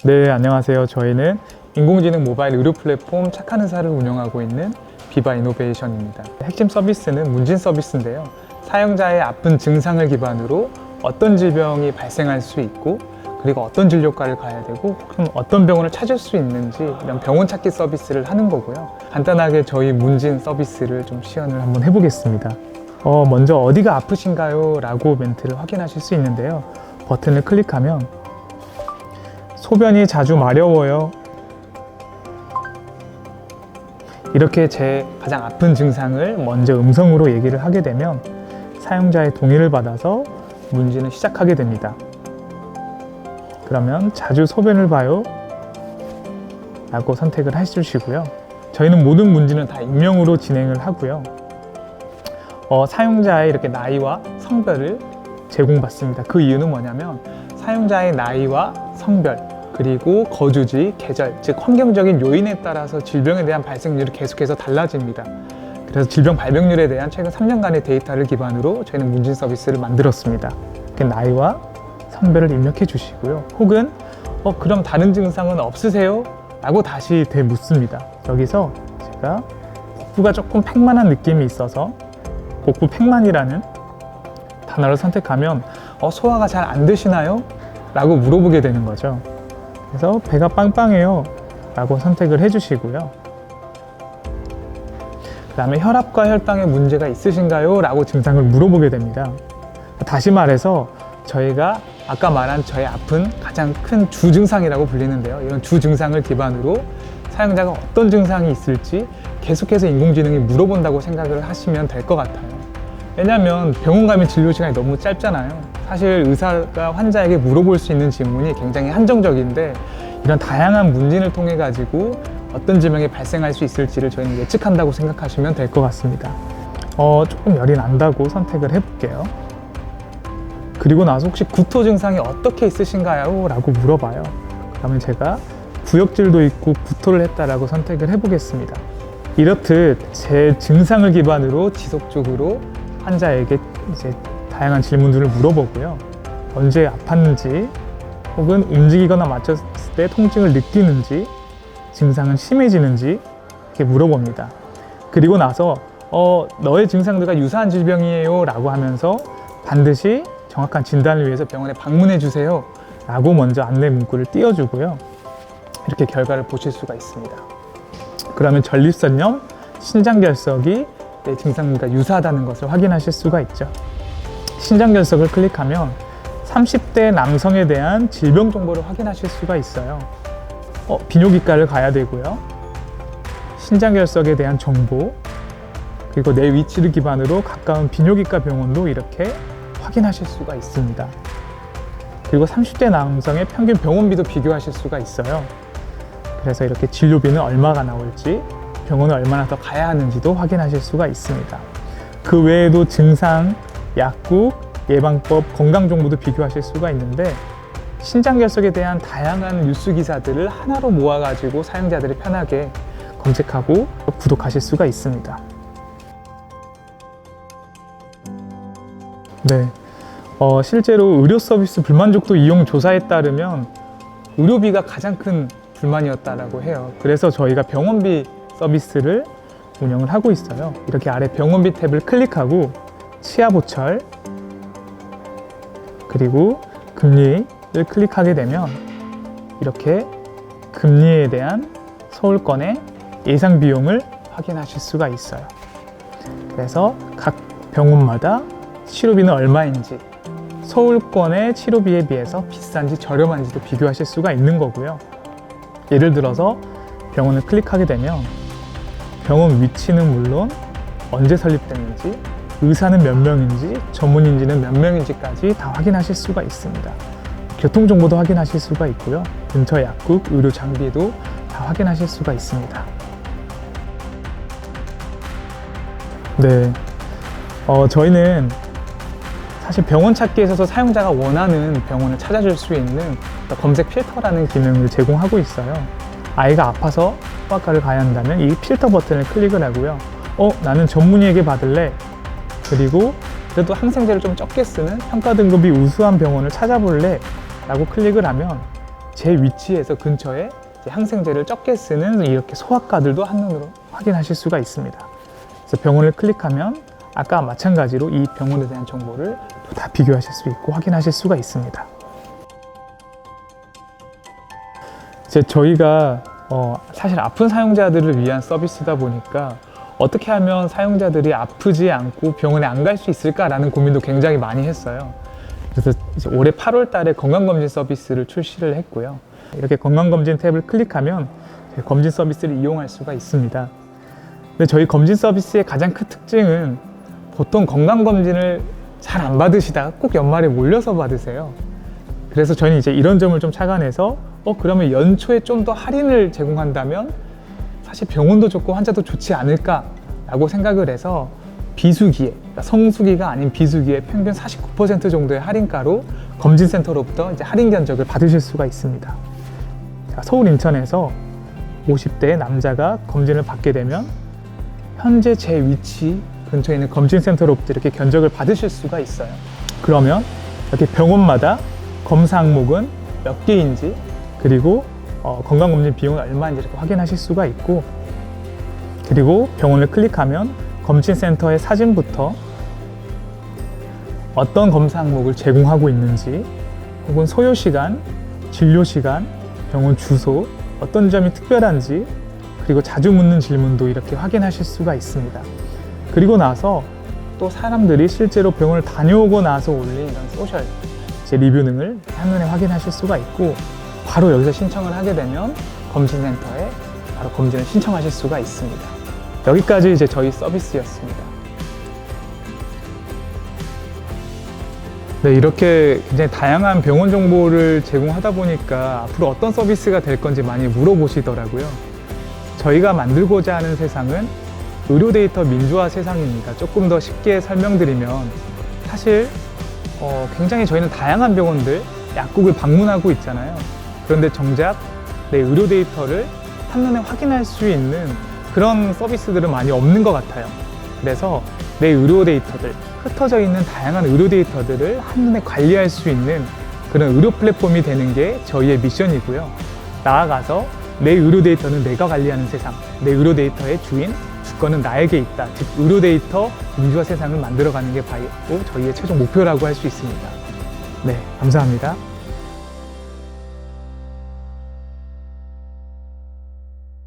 네, 안녕하세요. 저희는 인공지능 모바일 의료 플랫폼 착한 의사를 운영하고 있는 비바 이노베이션입니다. 핵심 서비스는 문진 서비스인데요. 사용자의 아픈 증상을 기반으로 어떤 질병이 발생할 수 있고, 그리고 어떤 진료과를 가야 되고, 그럼 어떤 병원을 찾을 수 있는지 이런 병원 찾기 서비스를 하는 거고요. 간단하게 저희 문진 서비스를 좀 시연을 한번 해보겠습니다. 먼저 어디가 아프신가요? 라고 멘트를 확인하실 수 있는데요. 버튼을 클릭하면 소변이 자주 마려워요. 이렇게 제 가장 아픈 증상을 먼저 음성으로 얘기를 하게 되면 사용자의 동의를 받아서 문진을 시작하게 됩니다. 그러면 자주 소변을 봐요 라고 선택을 해주시고요. 저희는 모든 문진은 다 익명으로 진행을 하고요. 사용자의 이렇게 나이와 성별을 제공받습니다. 그 이유는 뭐냐면 사용자의 나이와 성별, 그리고 거주지, 계절, 즉 환경적인 요인에 따라서 질병에 대한 발생률이 계속해서 달라집니다. 그래서 질병 발병률에 대한 최근 3년간의 데이터를 기반으로 저희는 문진 서비스를 만들었습니다. 나이와 성별을 입력해 주시고요. 혹은 그럼 다른 증상은 없으세요? 라고 다시 되묻습니다. 여기서 제가 복부가 조금 팽만한 느낌이 있어서 복부 팽만이라는 단어를 선택하면 소화가 잘 안 되시나요? 라고 물어보게 되는 거죠. 그래서 배가 빵빵해요 라고 선택을 해주시고요. 그 다음에 혈압과 혈당에 문제가 있으신가요? 라고 증상을 물어보게 됩니다. 다시 말해서 저희가 아까 말한 저의 아픈 가장 큰 주증상이라고 불리는데요. 이런 주증상을 기반으로 사용자가 어떤 증상이 있을지 계속해서 인공지능이 물어본다고 생각을 하시면 될 것 같아요. 왜냐하면 병원 가면 진료 시간이 너무 짧잖아요. 사실 의사가 환자에게 물어볼 수 있는 질문이 굉장히 한정적인데 이런 다양한 문진을 통해 가지고 어떤 질병이 발생할 수 있을지를 저희는 예측한다고 생각하시면 될 것 같습니다. 조금 열이 난다고 선택을 해볼게요. 그리고 나서 혹시 구토 증상이 어떻게 있으신가요? 라고 물어봐요. 그러면 제가 구역질도 있고 구토를 했다라고 선택을 해보겠습니다. 이렇듯 제 증상을 기반으로 지속적으로 환자에게 이제 다양한 질문들을 물어보고요. 언제 아팠는지, 혹은 움직이거나 맞췄을 때 통증을 느끼는지, 증상은 심해지는지 이렇게 물어봅니다. 그리고 나서 너의 증상들과 유사한 질병이에요 라고 하면서 반드시 정확한 진단을 위해서 병원에 방문해 주세요 라고 먼저 안내 문구를 띄워주고요. 이렇게 결과를 보실 수가 있습니다. 그러면 전립선염, 신장결석이 내 증상과 유사하다는 것을 확인하실 수가 있죠. 신장결석을 클릭하면 30대 남성에 대한 질병 정보를 확인하실 수가 있어요. 비뇨기과를 가야 되고요. 신장결석에 대한 정보, 그리고 내 위치를 기반으로 가까운 비뇨기과 병원도 이렇게 확인하실 수가 있습니다. 그리고 30대 남성의 평균 병원비도 비교하실 수가 있어요. 그래서 이렇게 진료비는 얼마가 나올지, 병원을 얼마나 더 가야 하는지도 확인하실 수가 있습니다. 그 외에도 증상, 약국, 예방법, 건강정보도 비교하실 수가 있는데 신장결석에 대한 다양한 뉴스 기사들을 하나로 모아가지고 사용자들이 편하게 검색하고 구독하실 수가 있습니다. 네, 실제로 의료 서비스 불만족도 이용 조사에 따르면 의료비가 가장 큰 불만이었다라고 해요. 그래서 저희가 병원비 서비스를 운영을 하고 있어요. 이렇게 아래 병원비 탭을 클릭하고 치아보철, 그리고 금리를 클릭하게 되면 이렇게 금리에 대한 서울권의 예상 비용을 확인하실 수가 있어요. 그래서 각 병원마다 치료비는 얼마인지, 서울권의 치료비에 비해서 비싼지 저렴한지도 비교하실 수가 있는 거고요. 예를 들어서 병원을 클릭하게 되면 병원 위치는 물론 언제 설립됐는지, 의사는 몇 명인지, 전문인지는 몇 명인지까지 다 확인하실 수가 있습니다. 교통정보도 확인하실 수가 있고요. 근처 약국, 의료 장비도 다 확인하실 수가 있습니다. 네, 저희는 사실 병원 찾기에 있어서 사용자가 원하는 병원을 찾아줄 수 있는 검색 필터라는 기능을 제공하고 있어요. 아이가 아파서 소아과를 가야 한다면 이 필터 버튼을 클릭을 하고요. 나는 전문의에게 받을래. 그리고 그래도 항생제를 좀 적게 쓰는 평가 등급이 우수한 병원을 찾아볼래 라고 클릭을 하면 제 위치에서 근처에 이제 항생제를 적게 쓰는 이렇게 소아과들도 한눈으로 확인하실 수가 있습니다. 그래서 병원을 클릭하면 아까 마찬가지로 이 병원에 대한 정보를 다 비교하실 수 있고 확인하실 수가 있습니다. 이제 저희가 사실 아픈 사용자들을 위한 서비스다 보니까 어떻게 하면 사용자들이 아프지 않고 병원에 안 갈 수 있을까라는 고민도 굉장히 많이 했어요. 그래서 이제 올해 8월 달에 건강검진 서비스를 출시를 했고요. 이렇게 건강검진 탭을 클릭하면 검진 서비스를 이용할 수가 있습니다. 근데 저희 검진 서비스의 가장 큰 특징은 보통 건강검진을 잘 안 받으시다가 꼭 연말에 몰려서 받으세요. 그래서 저희는 이제 이런 점을 좀 착안해서 그러면 연초에 좀 더 할인을 제공한다면 사실 병원도 좋고 환자도 좋지 않을까라고 생각을 해서 비수기에, 그러니까 성수기가 아닌 비수기에 평균 49% 정도의 할인가로 검진센터로부터 이제 할인 견적을 받으실 수가 있습니다. 서울 인천에서 50대 남자가 검진을 받게 되면 현재 제 위치 근처에 있는 검진센터로부터 이렇게 견적을 받으실 수가 있어요. 그러면 이렇게 병원마다 검사 항목은 몇 개인지, 그리고 건강검진 비용은 얼마인지 이렇게 확인하실 수가 있고, 그리고 병원을 클릭하면 검진센터의 사진부터 어떤 검사 항목을 제공하고 있는지, 혹은 소요시간, 진료시간, 병원 주소, 어떤 점이 특별한지, 그리고 자주 묻는 질문도 이렇게 확인하실 수가 있습니다. 그리고 나서 또 사람들이 실제로 병원을 다녀오고 나서 올린 이런 소셜 리뷰 등을 한눈에 확인하실 수가 있고, 바로 여기서 신청을 하게 되면 검진센터에 바로 검진을 신청하실 수가 있습니다. 여기까지 이제 저희 서비스였습니다. 네, 이렇게 굉장히 다양한 병원 정보를 제공하다 보니까 앞으로 어떤 서비스가 될 건지 많이 물어보시더라고요. 저희가 만들고자 하는 세상은 의료 데이터 민주화 세상입니다. 조금 더 쉽게 설명드리면 사실 굉장히 저희는 다양한 병원들, 약국을 방문하고 있잖아요. 그런데 정작 내 의료 데이터를 한눈에 확인할 수 있는 그런 서비스들은 많이 없는 것 같아요. 그래서 내 의료 데이터들, 흩어져 있는 다양한 의료 데이터들을 한눈에 관리할 수 있는 그런 의료 플랫폼이 되는 게 저희의 미션이고요. 나아가서 내 의료 데이터는 내가 관리하는 세상, 내 의료 데이터의 주인, 주권은 나에게 있다. 즉 의료 데이터 민주화 세상을 만들어가는 게 바로 저희의 최종 목표라고 할 수 있습니다. 네, 감사합니다.